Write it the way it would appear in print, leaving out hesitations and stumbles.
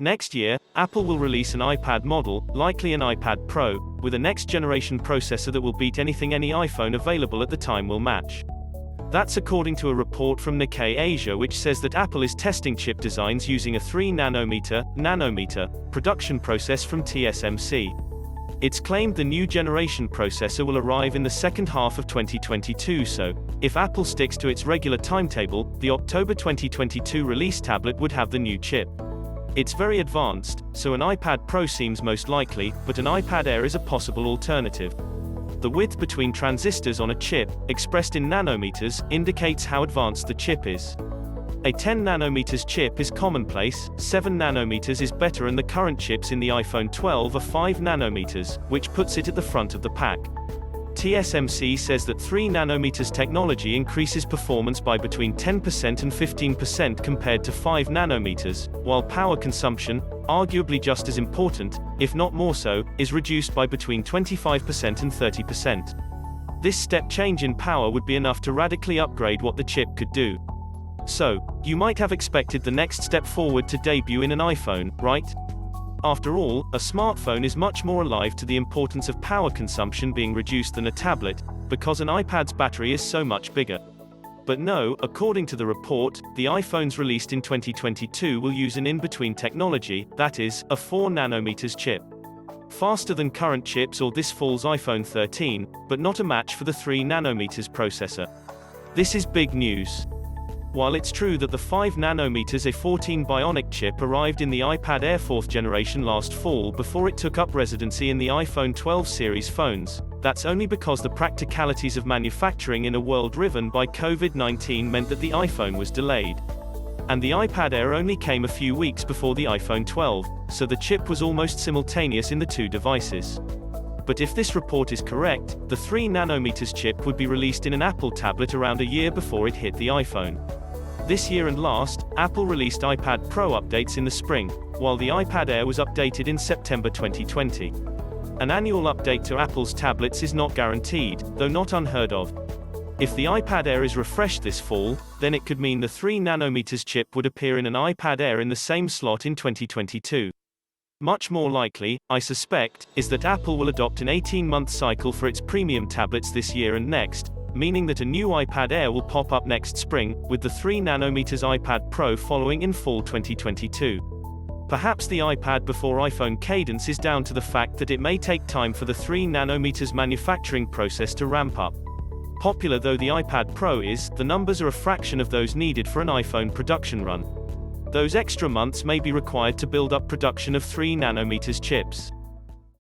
Next year, Apple will release an iPad model, likely an iPad Pro, with a next-generation processor that will beat anything any iPhone available at the time will match. That's according to a report from Nikkei Asia, which says that Apple is testing chip designs using a 3-nanometer production process from TSMC. It's claimed the new generation processor will arrive in the second half of 2022, so, if Apple sticks to its regular timetable, the October 2022 release tablet would have the new chip. It's very advanced, so an iPad Pro seems most likely, but an iPad Air is a possible alternative. The width between transistors on a chip, expressed in nanometers, indicates how advanced the chip is. A 10 nanometers chip is commonplace, 7 nanometers is better, and the current chips in the iPhone 12 are 5 nanometers, which puts it at the front of the pack. TSMC says that 3 nanometers technology increases performance by between 10% and 15% compared to 5 nanometers, while power consumption, arguably just as important, if not more so, is reduced by between 25% and 30%. This step change in power would be enough to radically upgrade what the chip could do. So, you might have expected the next step forward to debut in an iPhone, right? After all, a smartphone is much more alive to the importance of power consumption being reduced than a tablet, because an iPad's battery is so much bigger. But no, according to the report, the iPhones released in 2022 will use an in-between technology, that is, a 4 nanometers chip. Faster than current chips or this fall's iPhone 13, but not a match for the 3 nanometers processor. This is big news. While it's true that the 5 nanometers A14 Bionic chip arrived in the iPad Air 4th generation last fall before it took up residency in the iPhone 12 series phones, that's only because the practicalities of manufacturing in a world riven by COVID-19 meant that the iPhone was delayed. And the iPad Air only came a few weeks before the iPhone 12, so the chip was almost simultaneous in the two devices. But if this report is correct, the 3 nanometers chip would be released in an Apple tablet around a year before it hit the iPhone. This year and last, Apple released iPad Pro updates in the spring, while the iPad Air was updated in September 2020. An annual update to Apple's tablets is not guaranteed, though not unheard of. If the iPad Air is refreshed this fall, then it could mean the 3 nanometers chip would appear in an iPad Air in the same slot in 2022. Much more likely, I suspect, is that Apple will adopt an 18-month cycle for its premium tablets this year and next, meaning that a new iPad Air will pop up next spring, with the 3 nanometers iPad Pro following in fall 2022. Perhaps the iPad before iPhone cadence is down to the fact that it may take time for the 3 nanometers manufacturing process to ramp up. Popular though the iPad Pro is, the numbers are a fraction of those needed for an iPhone production run. Those extra months may be required to build up production of 3 nanometers chips.